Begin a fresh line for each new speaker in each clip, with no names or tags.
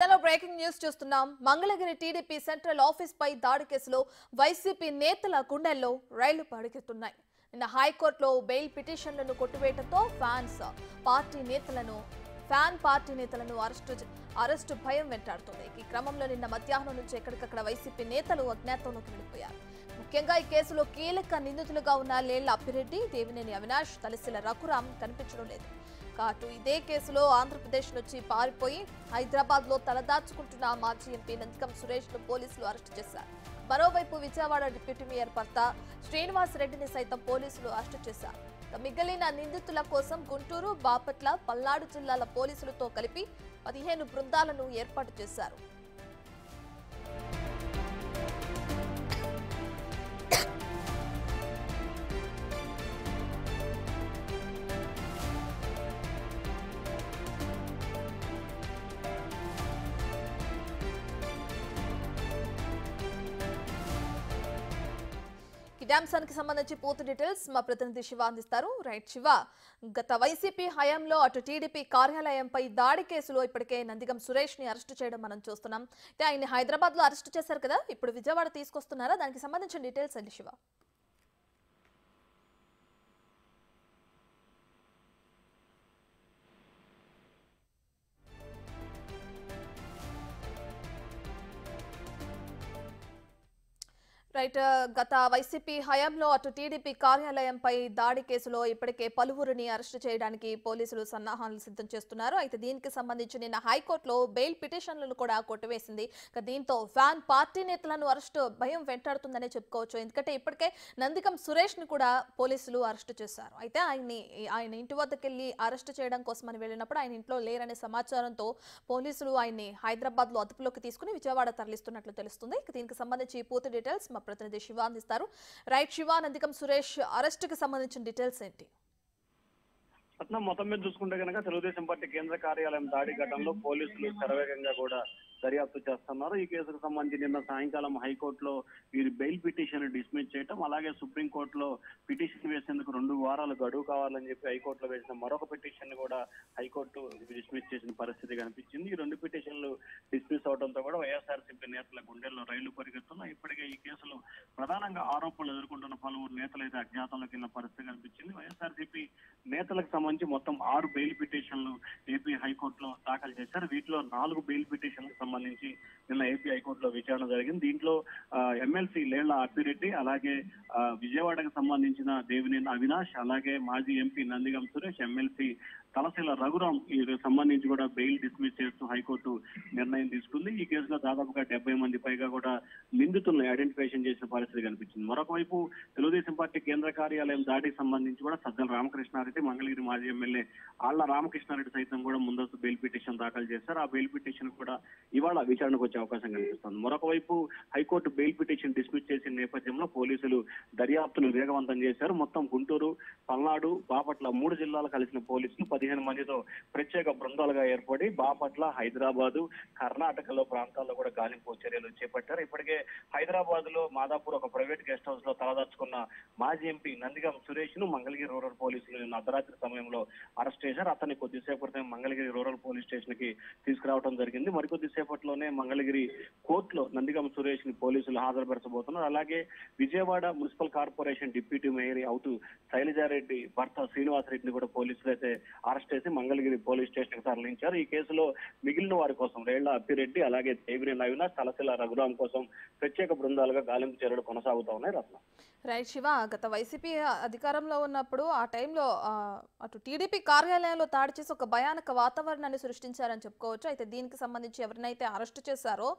Breaking news చూస్తున్నాం. Mangalagiri TDP central office పై దాడి కేసులో వైసీపీ నేతల గుండెల్లో రైళ్లు పరుగెత్తున్నాయి. నిన్న హైకోర్టులో బెయిల్ పిటిషన్లను కొట్టివేయడంతో పార్టీ నేతలను అరెస్టు భయం వెంటాడుతుంది. ఈ క్రమంలో నిన్న మధ్యాహ్నం నుంచి ఎక్కడికక్కడ వైసీపీ నేతలు అజ్ఞాతంలోకి వెళ్లిపోయారు. ముఖ్యంగా ఈ కేసులో కీలక నిందితులుగా ఉన్న లేళ్ల అప్పిరెడ్డి, దేవినేని అవినాష్, తలసిల రఘురాం కనిపించడం లేదు. కాటు ఇదే కేసులో ఆంధ్రప్రదేశ్ నుంచి పారిపోయి హైదరాబాద్ లో తలదాచుకుంటున్న మాజీ ఎంపీ నందిగం సురేష్ ను పోలీసులు అరెస్టు చేశారు. మరోవైపు విజయవాడ డిప్యూటీ మేయర్ భర్త శ్రీనివాస్ రెడ్డిని సైతం పోలీసులు అరెస్టు చేశారు. మిగిలిన నిందితుల కోసం గుంటూరు, బాపట్ల, పల్నాడు జిల్లాల పోలీసులతో కలిపి 15 బృందాలను ఏర్పాటు చేశారు. ఇదే అంశానికి సంబంధించి పూర్తి డీటెయిల్స్ మా ప్రతినిధి శివ అందిస్తారు. రైట్ శివ, గత వైసీపీ హయాంలో అటు టీడీపీ కార్యాలయంపై దాడి కేసులో ఇప్పటికే నందిగం సురేష్ ని అరెస్టు చేయడం మనం చూస్తున్నాం. అయితే ఆయన హైదరాబాద్ లో అరెస్టు చేశారు కదా, ఇప్పుడు విజయవాడ తీసుకొస్తున్నారా? దానికి సంబంధించిన డీటెయిల్స్ అండి శివ. రైట్, గత వైసీపీ హయాంలో అటు టీడీపీ కార్యాలయంపై దాడి కేసులో ఇప్పటికే పలువురిని అరెస్టు చేయడానికి పోలీసులు సన్నాహాలు సిద్ధం చేస్తున్నారు. అయితే దీనికి సంబంధించి నిన్న హైకోర్టులో బెయిల్ పిటిషన్లను కూడా కొట్టివేసింది. దీంతో పార్టీ నేతలను అరెస్టు భయం వెంటాడుతుందనే చెప్పుకోవచ్చు. ఎందుకంటే ఇప్పటికే నందిగం సురేష్ ని కూడా పోలీసులు అరెస్టు చేశారు. అయితే ఆయన ఇంటి వద్దకు వెళ్లి అరెస్టు చేయడం కోసమని వెళ్ళినప్పుడు ఆయన ఇంట్లో లేరనే సమాచారంతో పోలీసులు ఆయన్ని హైదరాబాద్ లో అదుపులోకి తీసుకుని విజయవాడ తరలిస్తున్నట్లు తెలుస్తుంది. దీనికి సంబంధించి పూర్తి డీటెయిల్స్ మా ప్రతినిధి శివ అందిస్తారు. రైట్ శివ, నందిగం సురేష్ అరెస్ట్ కి సంబంధించిన డీటెయిల్స్ ఏంటి?
మొత్తం మీద చూసుకుంటే కనుక తెలుగుదేశం పార్టీ కేంద్ర కార్యాలయం దాడి ఘటనలో పోలీసులు శరవేగంగా కూడా దర్యాప్తు చేస్తున్నారు. ఈ కేసుకు సంబంధించి నిన్న సాయంకాలం హైకోర్టులో వీరి బెయిల్ పిటిషన్ డిస్మిస్ చేయడం, అలాగే సుప్రీంకోర్టులో పిటిషన్ వేసేందుకు 2 వారాలు గడువు కావాలని చెప్పి హైకోర్టులో వేసిన మరొక పిటిషన్ కూడా హైకోర్టు డిస్మిస్ చేసిన పరిస్థితి కనిపించింది. ఈ 2 పిటిషన్లు డిస్మిస్ అవడంతో కూడా వైఎస్ఆర్సీపీ నేతల గుండెల్లో రైళ్లు పరిగెత్తున్నాయి. ఇప్పటికే ఈ కేసులో ప్రధానంగా ఆరోపణలు ఎదుర్కొంటున్న పలువురు నేతలు అయితే అజ్ఞాతంలోకి వెళ్ళిన పరిస్థితి కనిపించింది. వైఎస్ఆర్సీపీ నేతలకు సంబంధించి మొత్తం 6 బెయిల్ పిటిషన్లు ఏపీ హైకోర్టులో దాఖలు చేశారు. వీటిలో 4 బెయిల్ పిటిషన్లకు సంబంధించి నిన్న ఏపీ హైకోర్టులో విచారణ జరిగింది. దీంట్లో ఎమ్మెల్సీ లేళ్ల అప్పిరెడ్డి, అలాగే విజయవాడకు సంబంధించిన దేవినేని అవినాష్, అలాగే మాజీ ఎంపీ నందిగం సురేష్, ఎమ్మెల్సీ తలసిల రఘురాం వీరికి సంబంధించి కూడా బెయిల్ డిస్మిస్ చేస్తూ హైకోర్టు నిర్ణయం తీసుకుంది. ఈ కేసులో దాదాపుగా 70 మంది పైగా కూడా నిందితులను ఐడెంటిఫికేషన్ చేసిన పరిస్థితి కనిపించింది. మరొక వైపు తెలుగుదేశం పార్టీ కేంద్ర కార్యాలయం దాడికి సంబంధించి కూడా సజ్జల రామకృష్ణారెడ్డి, మంగళగిరి మాజీ ఎమ్మెల్యే ఆళ్ల రామకృష్ణారెడ్డి సైతం కూడా ముందస్తు బెయిల్ పిటిషన్ దాఖలు చేశారు. ఆ బెయిల్ పిటిషన్ కూడా ఇవాళ విచారణకు వచ్చే అవకాశం కనిపిస్తుంది. మరొక వైపు హైకోర్టు బెయిల్ పిటిషన్ డిస్మిస్ చేసిన నేపథ్యంలో పోలీసులు దర్యాప్తును వేగవంతం చేశారు. మొత్తం గుంటూరు, పల్నాడు, బాపట్ల 3 జిల్లాలు కలిసిన పోలీసులు 15 మందితో ప్రత్యేక బృందాలుగా ఏర్పడి బాపట్ల, హైదరాబాదు, కర్ణాటకలో ప్రాంతాల్లో కూడా గాలింపు చర్యలు చేపట్టారు. ఇప్పటికే హైదరాబాద్ లో మాదాపూర్ ఒక ప్రైవేట్ గెస్ట్ హౌస్ లో తలదాచుకున్న మాజీ ఎంపీ నందిగం సురేష్ ను మంగళగిరి రూరల్ పోలీసులు నిన్న అర్ధరాత్రి సమయంలో అరెస్ట్ చేశారు. అతన్ని కొద్దిసేపటి క్రితం మంగళగిరి రూరల్ పోలీస్ స్టేషన్ కి తీసుకురావడం జరిగింది. మరికొద్దిసేపట్లోనే మంగళగిరి కోర్టులో నందిగం సురేష్ ని పోలీసులు హాజరుపరచబోతున్నారు. అలాగే Vijayawada municipal corporation deputy mayor అవుతూ శైలజారెడ్డి భర్త శ్రీనివాస్ రెడ్డిని కూడా పోలీసులు అయితే అరెస్ట్ చేసి మంగళగిరి పోలీస్ స్టేషన్ కు తరలించారు. ఈ కేసులో మిగిలిన వారి కోసం లేళ్ల అప్పిరెడ్డి, అలాగే దేవినేని అవినాష్, తలసిల రఘురాం కోసం ప్రత్యేక బృందాలుగా గాలింపు చర్యలు కొనసాగుతా ఉన్నాయి. రత్న.
రైట్ శివ, గత వైసీపీ అధికారంలో ఉన్నప్పుడు ఆ టైంలో అటు టీడీపీ కార్యాలయంలో దాడి చేసి ఒక భయానక వాతావరణాన్ని సృష్టించారని చెప్పుకోవచ్చు. అయితే దీనికి సంబంధించి ఎవరినైతే అరెస్టు చేశారో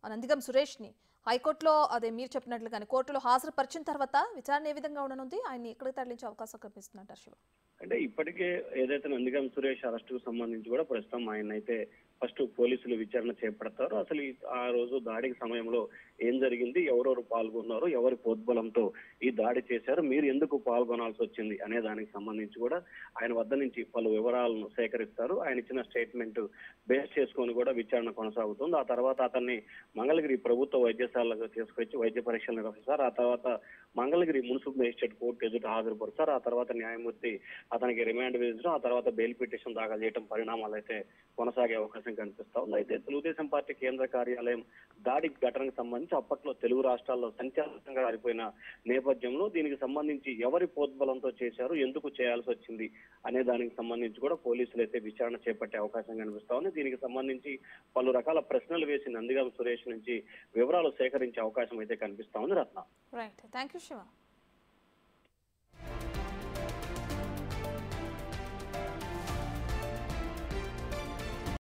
నందిగం సురేష్ ని హైకోర్టులో అదే మీరు చెప్పినట్లుగానే కోర్టులో హాజరుపరిచిన తర్వాత విచారణ ఏ విధంగా ఉండనుంది? ఆయన్ని ఎక్కడికి తరలించే అవకాశం కనిపిస్తుందంటారు శివ?
అంటే ఇప్పటికే ఏదైతే నందిగం సురేష్ అరెస్టుకు సంబంధించి కూడా ప్రస్తుతం ఆయన అయితే ఫస్ట్ పోలీసులు విచారణ చేపడతారు. అసలు ఆ రోజు దాడికి సమయంలో ఏం జరిగింది, ఎవరెవరు పాల్గొన్నారు, ఎవరి ప్రోద్బలంతో ఈ దాడి చేశారు, మీరు ఎందుకు పాల్గొనాల్సి వచ్చింది అనే దానికి సంబంధించి కూడా ఆయన వద్ద నుంచి పలు వివరాలను సేకరిస్తారు. ఆయన ఇచ్చిన స్టేట్మెంట్ బేస్ చేసుకొని కూడా విచారణ కొనసాగుతుంది. ఆ తర్వాత అతన్ని మంగళగిరి ప్రభుత్వ వైద్యశాలకు తీసుకొచ్చి వైద్య పరీక్షలు నిర్వహిస్తారు. ఆ తర్వాత మంగళగిరి మున్సిపల్ మేజిస్ట్రేట్ కోర్టు ఎదుట హాజరుపరుస్తారు. ఆ తర్వాత న్యాయమూర్తి అతనికి రిమాండ్ విధించడం, ఆ తర్వాత బెయిల్ పిటిషన్ దాఖలు చేయడం పరిణామాలు అయితే కొనసాగే అవకాశం అవకాశం కనిపిస్తా ఉంది. అయితే తెలుగుదేశం పార్టీ కేంద్ర కార్యాలయం దాడి ఘటనకు సంబంధించి అప్పట్లో తెలుగు రాష్ట్రాల్లో సంచలనంగా మారిపోయిన నేపథ్యంలో దీనికి సంబంధించి ఎవరి పోద్బలంతో చేశారు, ఎందుకు చేయాల్సి వచ్చింది అనే దానికి సంబంధించి కూడా పోలీసులు అయితే విచారణ చేపట్టే అవకాశం కనిపిస్తా ఉంది. దీనికి సంబంధించి పలు రకాల ప్రశ్నలు వేసి నందిగాం సురేష్ నుంచి వివరాలు సేకరించే అవకాశం అయితే కనిపిస్తా ఉంది. Ratna.
Right, thank you Shiva.